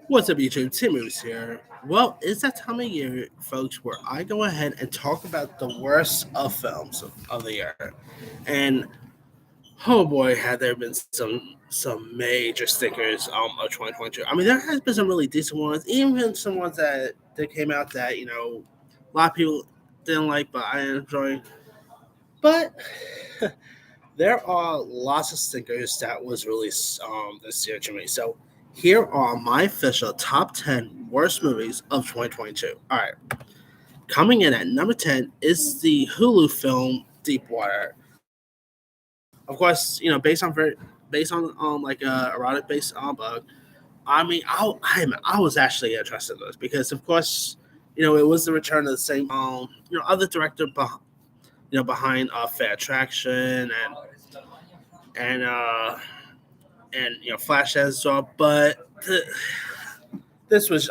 What's up, YouTube? Tim Moose here. Well, it's that time of year, folks, where I go ahead and talk about the worst of films of the year. And oh boy, had there been some major stickers of 2022. I mean, there has been some really decent ones, even some ones that came out that a lot of people didn't like, but I enjoyed. But there are lots of stickers that was released this year to me. So here are my official top 10 worst movies of 2022. All right. Coming in at number 10 is the Hulu film Deepwater. Of course, based on like erotic based bug. I was actually interested in this because of course, it was the return of the same other director behind Fair Attraction and Flash as well. But this was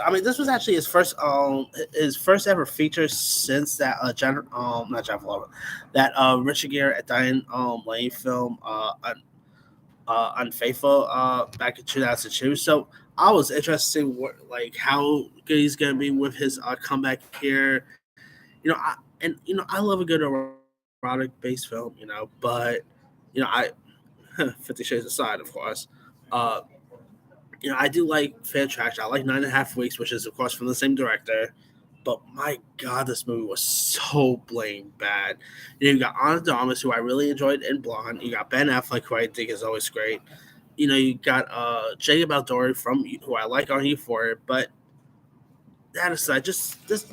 actually his first ever feature since that not Jennifer Lopez, that Richard Gere and Diane Lane film Unfaithful back in 2002. So I was interested in how good he's gonna be with his comeback here. I love a good erotic based film, I 50 Shades aside, of course. Uh, I do like Fair Attraction. I like 9.5 Weeks, which is of course from the same director. But my God, this movie was so blatant bad. You got Anna Domus, who I really enjoyed in Blonde. You got Ben Affleck, who I think is always great. You got Jacob Elordi from who I like on Euphoria. But that aside, just this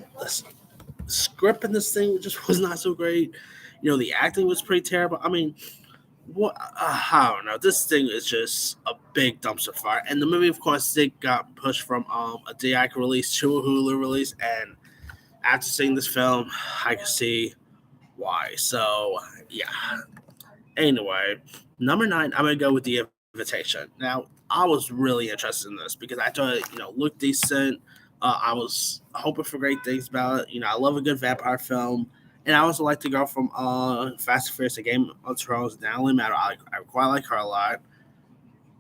script in this thing just was not so great. The acting was pretty terrible. I mean, what I don't know. This thing is just a big dumpster fire. And the movie, of course, it got pushed from a theatrical release to a Hulu release. And after seeing this film, I can see why. So yeah. Anyway, number nine, I'm gonna go with The Invitation. Now, I was really interested in this because I thought it, looked decent. I was hoping for great things about it. I love a good vampire film. And I also like the girl from Fast and Furious, The Game of Thrones, Natalie Matter. I quite like her a lot.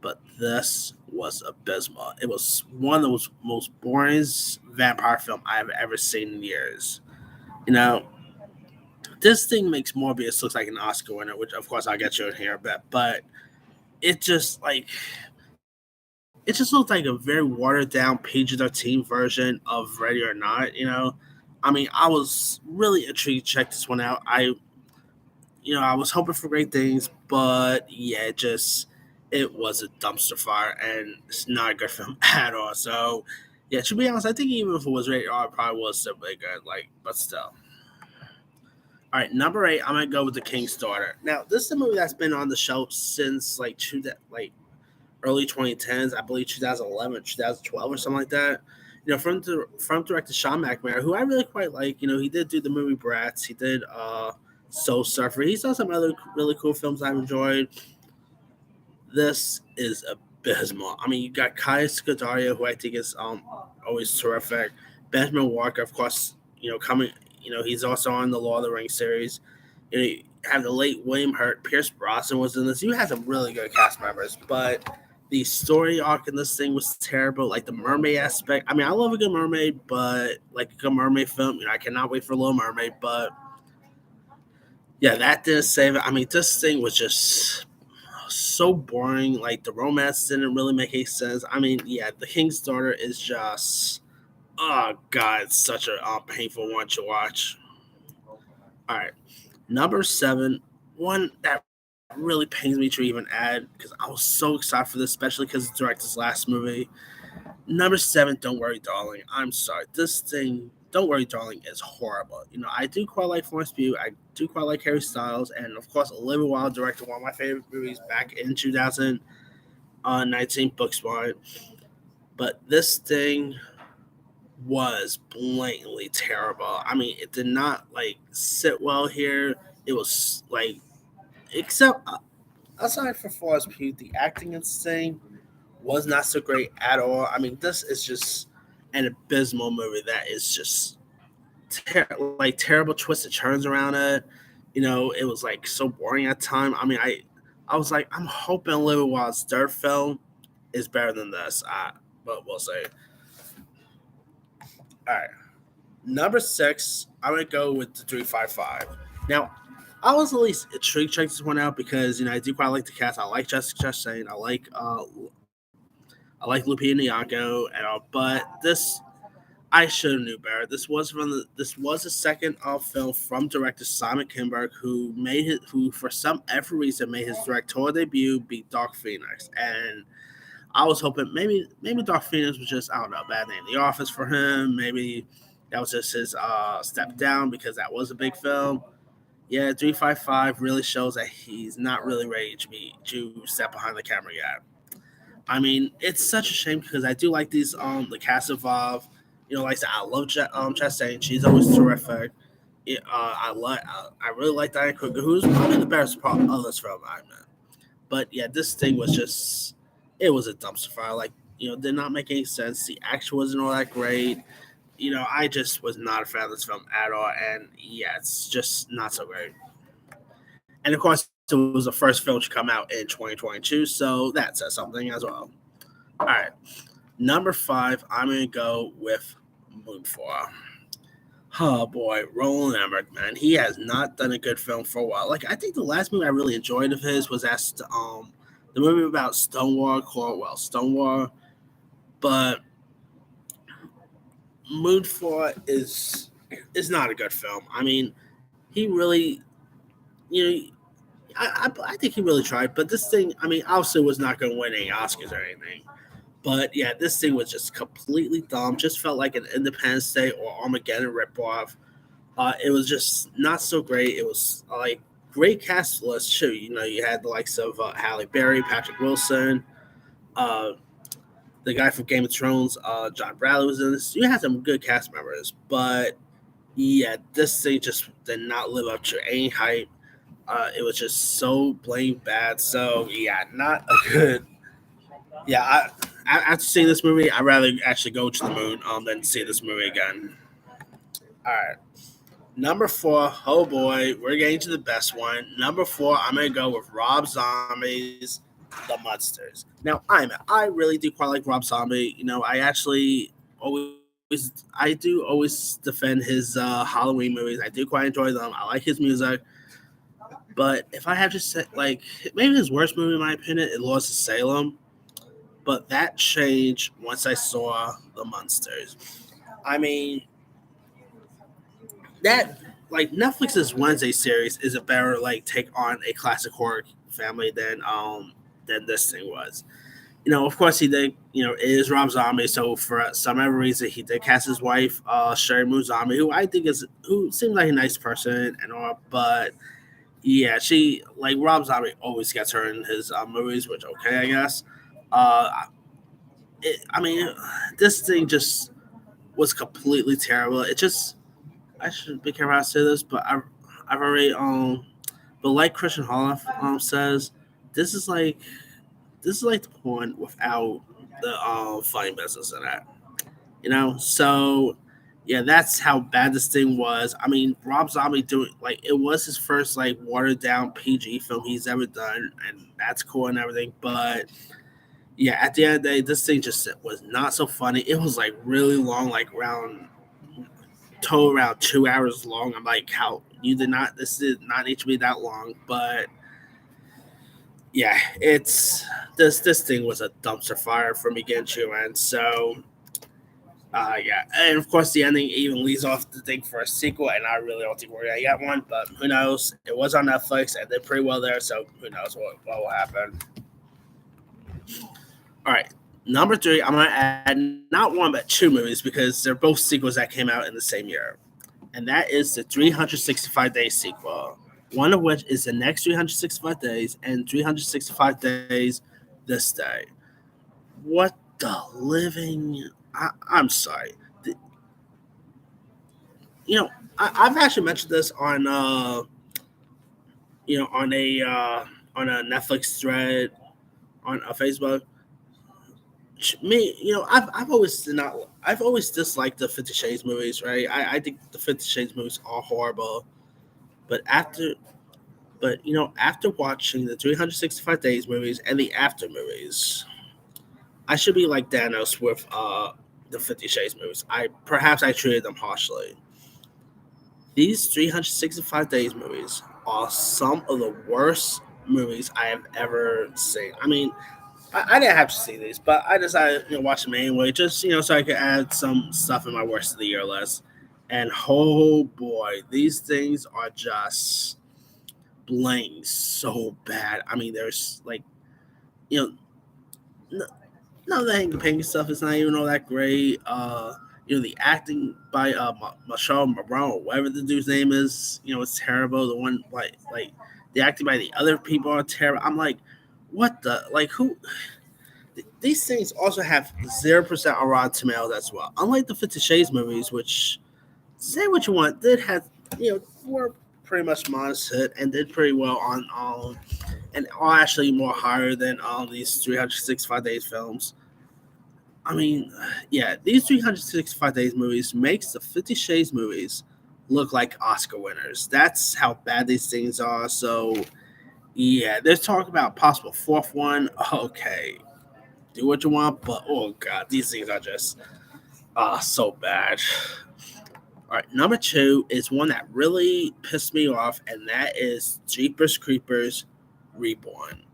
But this was abysmal. It was one of the most boring vampire film I've ever seen in years. You know, this thing makes Morbius look like an Oscar winner, which of course I'll get you in here a bit, but it just it just looked like a very watered down PG-13 version of Ready or Not. I mean, I was really intrigued to check this one out. I was hoping for great things, but yeah, it was a dumpster fire, and it's not a good film at all. So, yeah, to be honest, I think even if it was rated R, it probably was still really good. But still. All right, number eight, I'm gonna go with The King's Daughter. Now, this is a movie that's been on the shelf since early 2010s, I believe 2011, 2012, or something like that. From director Sean McNamara, who I really quite like. He did do the movie Bratz. He did Soul Surfer. He's done some other really cool films I've enjoyed. This is abysmal. I mean, you got Kaya Scodelario, who I think is always terrific. Benjamin Walker, of course, coming. He's also on the Lord of the Rings series. You have the late William Hurt. Pierce Brosnan was in this. You had some really good cast members, but the story arc in this thing was terrible. Like the mermaid aspect. I mean, I love a good mermaid, but like a good mermaid film, I cannot wait for Little Mermaid. But yeah, that didn't save it. I mean, this thing was just so boring. Like the romance didn't really make any sense. I mean, yeah, The King's Daughter is just oh god, it's such a painful one to watch. All right, number seven, one that really pains me to even add because I was so excited for this, especially because it's director's last movie. Number seven, Don't Worry, Darling. I'm sorry, this thing, Don't Worry, Darling, is horrible. I do quite like Florence Pugh. I do quite like Harry Styles, and of course, Olivia Wilde directed one of my favorite movies back in 2019, Booksmart. But this thing was blatantly terrible. I mean, it did not sit well here. It was except aside from Florence Pugh, the acting in this thing was not so great at all. I mean, this is just an abysmal movie that is just terrible twists and turns around it. It was so boring at time. I mean, I was like, I'm hoping Olivia Wilde's third film is better than this. But we'll see. All right. Number 6, I'm gonna go with the 355. Now, I was at least intrigued to check this one out because I do quite like the cast. I like Jessica Chastain. I like Lupita Nyong'o and all, but this I should have knew better. This was the second film from director Simon Kinberg, who for some every reason made his directorial debut be Dark Phoenix, and I was hoping maybe Dark Phoenix was just, I don't know, bad day in the office for him. Maybe that was just his step down because that was a big film. Yeah, 355 really shows that he's not really ready to step behind the camera yet. I mean, it's such a shame because I do like these the cast involved. Like I said, I love Chastain. She's always terrific. I really like Diane Kruger, who's probably the best part of this film, I mean. But yeah, this thing was just, it was a dumpster fire. Like, did not make any sense. The action wasn't all that great. I just was not a fan of this film at all. And yeah, it's just not so great. And of course, it was the first film to come out in 2022, so that says something as well. All right, number 5, I'm going to go with Moonfall. Oh boy, Roland Emmerich, man, he has not done a good film for a while. Like, I think the last movie I really enjoyed of his was the movie about Stonewall called Stonewall, but Moonfall is not a good film. I mean, he really, you know, I think he really tried, but this thing, I mean, obviously was not going to win any Oscars or anything. But yeah, this thing was just completely dumb. Just felt like an Independence Day or Armageddon ripoff. It was just not so great. It was like great cast list too. You had the likes of Halle Berry, Patrick Wilson, uh, the guy from Game of Thrones, John Bradley was in this. You had some good cast members, but yeah, this thing just did not live up to any hype. It was just so plain bad. So yeah, not a good. Yeah, after seeing this movie, I'd rather actually go to the moon than see this movie again. All right, number 4. Oh boy, we're getting to the best one. Number 4, I'm gonna go with Rob Zombie's The Monsters. Now, I really do quite like Rob Zombie. I actually always. I do always defend his Halloween movies. I do quite enjoy them. I like his music. But if I have to say, like, maybe his worst movie, in my opinion, is Lost in Salem. But that changed once I saw The Monsters. I mean, that, like, Netflix's Wednesday series is a better, like, take on a classic horror family than this thing was. Of course he did, it is Rob Zombie, so for some other reason he did cast his wife, Sherry Moon Zombie, who seems like a nice person and all, but yeah, she, like, Rob Zombie always gets her in his movies, which okay, I guess. Uh, I mean, this thing just was completely terrible. It just, I should be careful how I say this, but I've already but like Christian Holoff says, this is like the point without the funny business in it. So yeah, that's how bad this thing was. I mean, Rob Zombie doing, like, it was his first, like, watered down PG film he's ever done, and that's cool and everything. But yeah, at the end of the day, this thing just was not so funny. It was like really long, like around 2 hours long. I'm like, how you did not? This did not need to be that long, but yeah, it's this thing was a dumpster fire from beginning to end. So yeah, and of course the ending even leads off the thing for a sequel, and I really don't think we're gonna get one, but who knows? It was on Netflix and did pretty well there, so who knows what will happen. All right, number 3, I'm gonna add not one but 2 movies because they're both sequels that came out in the same year, and that is the 365 Days sequel. One of which is the next 365 days and 365 days this day. What the living? I'm sorry. I've actually mentioned this on on a Netflix thread on Facebook. Me, I've always disliked the 50 Shades movies, right? I think the 50 Shades movies are horrible. But after watching the 365 Days movies and the After movies, I should be like Thanos with the 50 Shades movies. I treated them harshly. These 365 Days movies are some of the worst movies I have ever seen. I mean, I didn't have to see these, but I decided to watch them anyway, just so I could add some stuff in my worst of the year list. And oh boy, these things are just blank so bad. I mean, there's like you know none of the Hank Pink stuff is not even all that great. The acting by Michelle Morrow, whatever the dude's name is, it's terrible. The one like the acting by the other people are terrible. I'm like, what the like who? These things also have 0% on Rotten Tomatoes as well. Unlike the 50 Shades movies, which say what you want, did have were pretty much modest hit and did pretty well on and are actually more higher than all these 365 Days films. I mean, yeah, these 365 Days movies makes the 50 Shades movies look like Oscar winners. That's how bad these things are. So, yeah, there's talk about possible fourth one. Okay, do what you want, but oh god, these things are just so bad. All right, number two is one that really pissed me off, and that is Jeepers Creepers Reborn.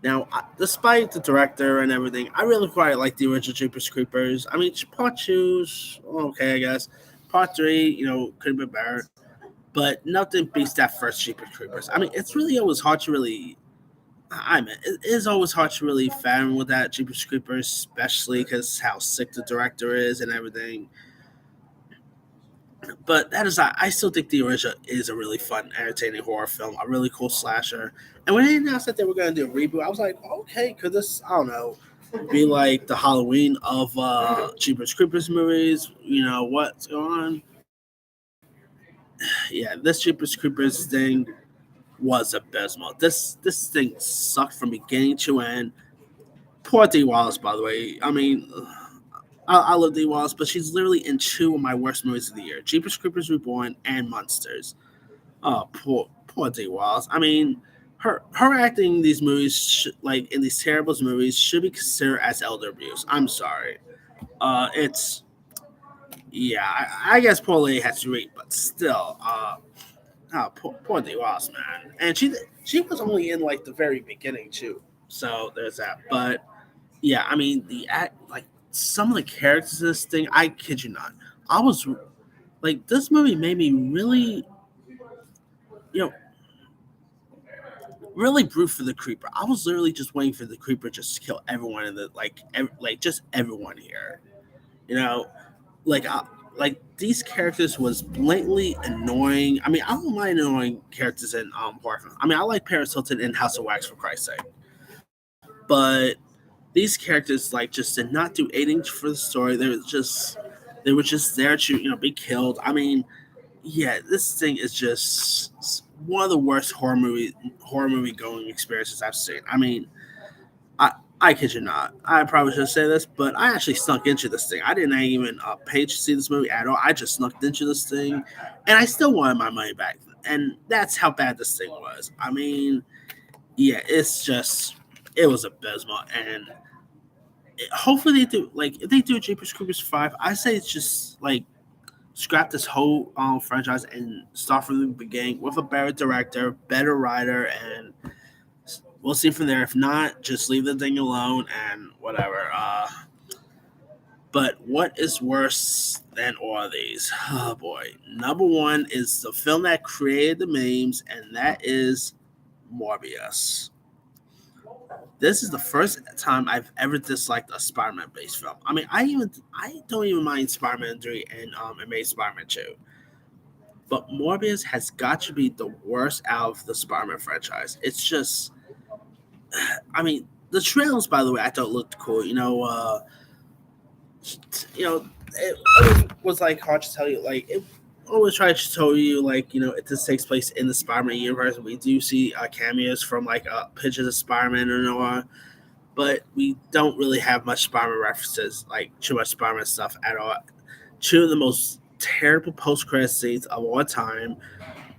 Now, despite the director and everything, I really quite like the original Jeepers Creepers. I mean, part two's okay, I guess. Part three, could have been better, but nothing beats that first Jeepers Creepers. I mean, it's really always hard to really. I mean, it is always hard to really fathom with that Jeepers Creepers, especially because how sick the director is and everything. But that is, I still think the original is a really fun, entertaining horror film, a really cool slasher. And when they announced that they were going to do a reboot, I was like, okay, could this, I don't know, be like the Halloween of Jeepers Creepers movies? What's going on? Yeah, this Jeepers Creepers thing was abysmal. This thing sucked from beginning to end. Poor Dee Wallace, by the way. I mean, I love Dee Wallace, but she's literally in two of my worst movies of the year: Jeepers Creepers Reborn and Monsters. Oh, poor Dee Wallace. I mean, her acting in these movies, like in these terrible movies, should be considered as elder abuse. I'm sorry. It's yeah. I guess poor lady has to read, but still, poor Dee Wallace, man. And she was only in like the very beginning too. So there's that. But yeah, I mean the act like some of the characters in this thing, I kid you not. I was like this movie made me really you know really root for the creeper. I was literally just waiting for the creeper just to kill everyone in the like just everyone here. You know, like these characters was blatantly annoying. I mean, I don't mind annoying characters in horror films. I mean, I like Paris Hilton in House of Wax for Christ's sake, but these characters like just did not do anything for the story. They were just there to be killed. I mean, yeah, this thing is just one of the worst horror movie going experiences I've seen. I mean, I kid you not. I probably should say this, but I actually snuck into this thing. I didn't even pay to see this movie at all. I just snuck into this thing, and I still wanted my money back. And that's how bad this thing was. I mean, yeah, it was abysmal. And hopefully they do if they do Jeepers Creepers 5. I say it's just like scrap this whole franchise and start from the beginning with a better director, better writer, and we'll see from there. If not, just leave the thing alone and whatever. But what is worse than all of these? Oh boy. Number one is the film that created the memes, and that is Morbius. This is the first time I've ever disliked a Spider-Man based film. I mean, I don't even mind Spider-Man 3 and Amazing Spider-Man 2. But Morbius has got to be the worst out of the Spider-Man franchise. It's just I mean, the trailers, by the way, I thought looked cool. It was like hard to tell you. Like it always tried to tell you, like it just takes place in the Spider-Man universe. We do see cameos from like pictures of Spider-Man and Noir, but we don't really have much Spider-Man references, like too much Spider-Man stuff at all. Two of the most terrible post-credit scenes of all time.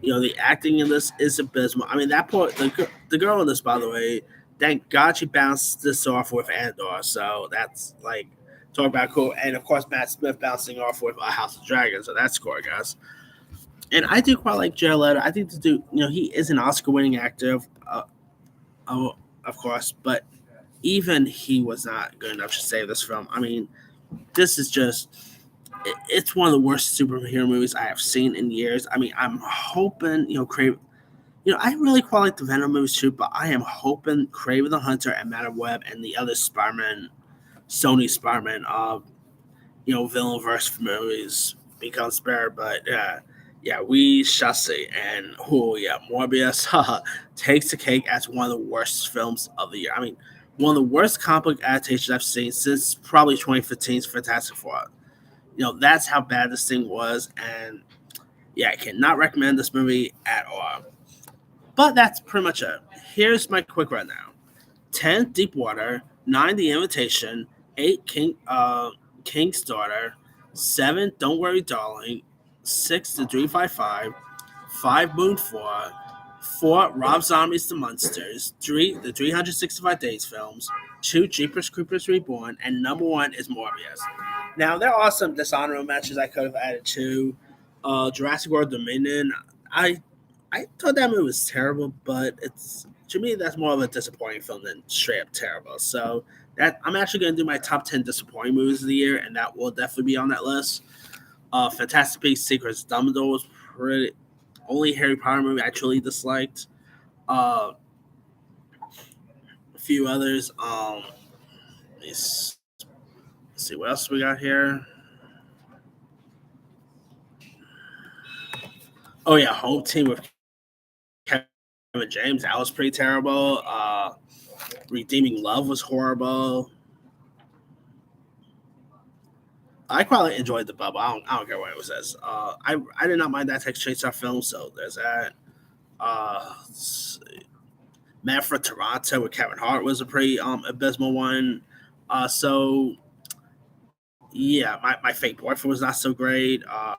The acting in this is abysmal. I mean, that part, the girl in this, by the way, thank God she bounced this off with Andor. So that's like talk about cool, and of course Matt Smith bouncing off with House of Dragons, so that's cool, guys. And I do quite like Jared Leto. I think the dude, he is an Oscar-winning actor, of course, but even he was not good enough to save this film. I mean, this is just it's one of the worst superhero movies I have seen in years. I mean, I'm hoping, Crave. I really quite like the Venom movies too, but I am hoping Kraven the Hunter and Madam Web and the other Spider-Man, Sony Spider-Man, villain verse movies become spared. But yeah, we shall see. And Morbius takes the cake as one of the worst films of the year. I mean, one of the worst comic book adaptations I've seen since probably 2015's Fantastic Four. That's how bad this thing was, and yeah, I cannot recommend this movie at all. But that's pretty much it. Here's my quick rundown: 10, Deep Water; 9, The Invitation; 8, King's Daughter; 7, Don't Worry, Darling; 6, The 355; 5, Moonfall; 4, Rob Zombie's The Monsters; 3, The 365 Days films; 2, Jeepers Creepers Reborn; and number 1 is Morbius. Now, there are some dishonorable matches I could have added to. Jurassic World Dominion. I thought that movie was terrible, but it's to me that's more of a disappointing film than straight up terrible. So that I'm actually going to do my top 10 disappointing movies of the year, and that will definitely be on that list. Fantastic Beasts: Secrets of Dumbledore was pretty. Only Harry Potter movie I truly disliked. A few others. Let's see what else we got here. Oh yeah, Home Team with Kevin James. That was pretty terrible. Redeeming Love was horrible. I quite enjoyed The Bubble. I don't care what it says. I did not mind that Texas Chainsaw film, so there's that. Let's see. Man for Toronto with Kevin Hart was a pretty abysmal one. So yeah, my fake boyfriend was not so great. Uh,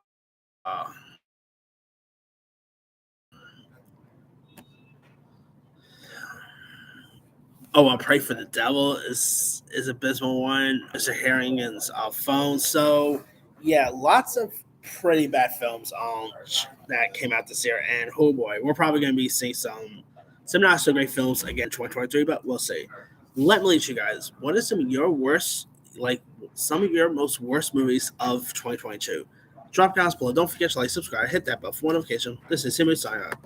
Pray for the Devil is abysmal one. Mr. Harrigan's phone. So yeah, lots of pretty bad films that came out this year. And oh boy, we're probably going to be seeing some not so great films again in 2023, but we'll see. Let me lead you guys. What are some of your most worst movies of 2022? Drop comments below. Don't forget to like, subscribe, hit that bell for notification. This is Simon signing out.